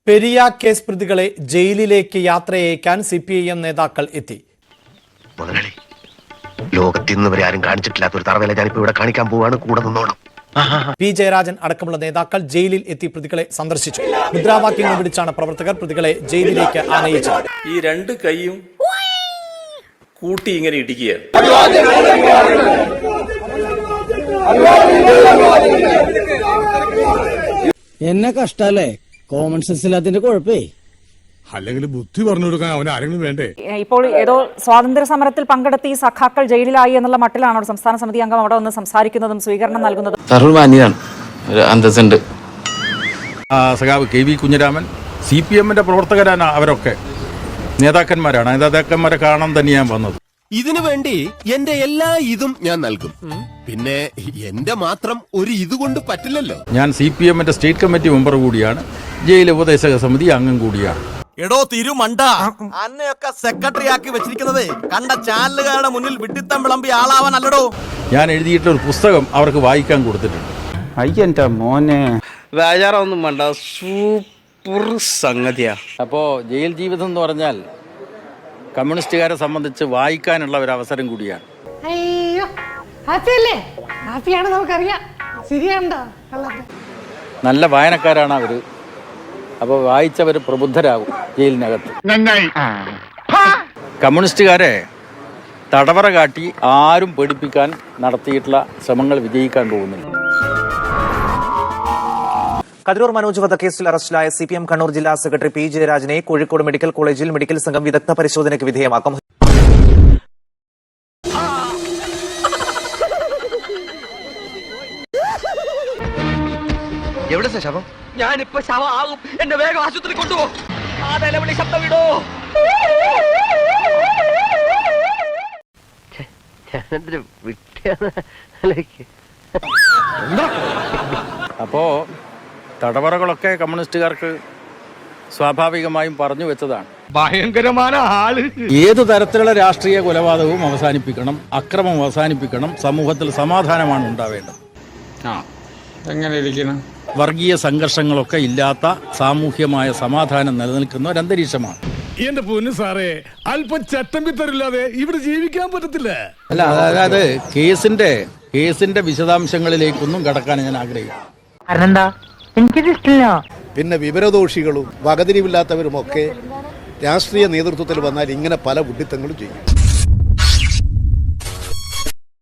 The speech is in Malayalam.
പെരിയ കേസ് പ്രതികളെ ജയിലിലേക്ക് യാത്രയയക്കാൻ സിപിഐഎം നേതാക്കൾ എത്തി. ലോകത്തിന്ന് വരെ ആരും കാണിച്ചിട്ടില്ലാത്ത ഒരു തറവേല ഞാനിപ്പോ ഇവിടെ കാണിക്കാൻ പോവാണ്. കൂടെ നിന്നോണം. പി ജയരാജൻ അടക്കമുള്ള നേതാക്കൾ ജയിലിൽ എത്തി പ്രതികളെ സന്ദർശിച്ചു. മുദ്രാവാക്യങ്ങൾ വിളിച്ചാണ് പ്രവർത്തകർ പ്രതികളെ ജയിലിലേക്ക് ആനയിച്ചത്. ഈ രണ്ട് കൈയും കൂട്ടി ഇങ്ങനെ ഇടിക്കുക. എന്നെ കഷ്ടല്ലേ, കോമൺ സെൻസ് ഇല്ലാത്തതിന്റെ കുഴപ്പേ. അല്ലെങ്കിൽ ബുദ്ധി പറഞ്ഞു കൊടുക്കാൻ അവൻ ആരെങ്കിലും വേണ്ടേ? ഇപ്പോൾ ഏതോ സ്വാതന്ത്ര്യ സമരത്തിൽ പങ്കെടുത്ത് ഈ സഖാക്കൾ ജയിലിലായി എന്നുള്ള മട്ടിലാണ് സംസ്ഥാന സമിതി അംഗം അവിടെ വന്ന് സംസാരിക്കുന്നതും സ്വീകരണം നൽകുന്നതും. സഖാവ് കെ വി കുഞ്ഞിരാമൻ CPM-ന്റെ പ്രവർത്തകരാണ്. അവരൊക്കെ നേതാക്കന്മാരാണ്. നേതാക്കന്മാരെ കാണാൻ തന്നെ ഞാൻ വന്നത്. ഇതിനു വേണ്ടി എന്റെ എല്ലാ ഇതും ഞാൻ നൽകും. പിന്നെ എന്റെ മാത്രം ഒരു ഇതുകൊണ്ട് പറ്റില്ലല്ലോ. ഞാൻ CPM-ന്റെ സ്റ്റേറ്റ് കമ്മിറ്റി മെമ്പർ കൂടിയാണ്. ജയിൽ ഉപദേശക സമിതി അംഗം കൂടിയാണ്. എടോ തിരുമണ്ട, അന്നയൊക്കെ സെക്രട്ടറി ആക്കി വെച്ചിരിക്കുന്നത് കണ്ട ചാനലുകാരുടെ മുന്നിൽ വിഡിത്തം വിളമ്പി ആളാവാനല്ലടോ. ഞാൻ എഴുതിയിട്ടുള്ള ഒരു പുസ്തകം അവർക്ക് വായിക്കാൻ കൊടുത്തിട്ടുണ്ട്. അയ്യന്റെ മോനെ, വേജാറൊന്നും വേണ്ട, സൂപ്പർ സംഗതിയാ. അപ്പോൾ ജയിൽ ജീവിതം എന്ന് പറഞ്ഞാൽ കമ്മ്യൂണിസ്റ്റുകാരെ സംബന്ധിച്ച് വായിക്കാനുള്ള ഒരു അവസരം കൂടിയാണ്. അയ്യോ, ഹാപ്പിയല്ലേ? ഹാപ്പിയാണ്, നമുക്കറിയാം. ശരിയാണ്ടോ? നല്ല വായനക്കാരാണ് അവർ. അപ്പോൾ വായിച്ചവർ പ്രബുദ്ധരാകും ജയിലിനകത്ത്. കമ്മ്യൂണിസ്റ്റുകാരെ തടവറ കാട്ടി ആരും പേടിപ്പിക്കാൻ നടത്തിയിട്ടുള്ള ശ്രമങ്ങൾ വിജയിക്കാൻ പോകുന്നില്ല. കതിരൂർ മനോജ് വധക്കേസിൽ അറസ്റ്റിലായ CPM കണ്ണൂർ ജില്ലാ സെക്രട്ടറി പി ജയരാജനെ കോഴിക്കോട് മെഡിക്കൽ കോളേജിൽ മെഡിക്കൽ സംഘം വിദഗ്ധ പരിശോധനയ്ക്ക് വിധേയമാക്കും. എവിടെ ശവം? ഞാനിപ്പോ ശവമാകും. എന്നെ വേഗം ആശുപത്രി കൊണ്ടുപോ. ആ നിലവിളി ശബ്ദം വിടോ. അപ്പോൾ തടവറകളൊക്കെ കമ്മ്യൂണിസ്റ്റുകാർക്ക് സ്വാഭാവികമായും പറഞ്ഞു വെച്ചതാണ്. ഭയങ്കരമായ ആള്. ഏതു തരത്തിലുള്ള രാഷ്ട്രീയ കൊലപാതകവും അവസാനിപ്പിക്കണം, അക്രമം അവസാനിപ്പിക്കണം, സമൂഹത്തിൽ സമാധാനമാണ് ഉണ്ടാവേണ്ടത്. എങ്ങനെ ഇരിക്കണം? വർഗീയ സംഘർഷങ്ങളൊക്കെ ഇല്ലാത്ത സാമൂഹ്യമായ സമാധാനം നിലനിൽക്കുന്ന ഒരു അന്തരീക്ഷമാണ്. എന്റെ പൊന്നു സാറേ, അല്പം ചട്ടമ്പിത്തരില്ലാതെ ഇവിടെ ജീവിക്കാൻ പറ്റത്തില്ല. അല്ല, അതായത് കേസിന്റെ വിശദാംശങ്ങളിലേക്കൊന്നും കടക്കാൻ ഞാൻ ആഗ്രഹിക്കുന്നു. പിന്നെ വിവരദോഷികളും വകതിരിവില്ലാത്തവരുമൊക്കെ രാഷ്ട്രീയ നേതൃത്വത്തിൽ വന്നാൽ ഇങ്ങനെ പല വിഡ്ഢിത്തങ്ങളും ചെയ്യും.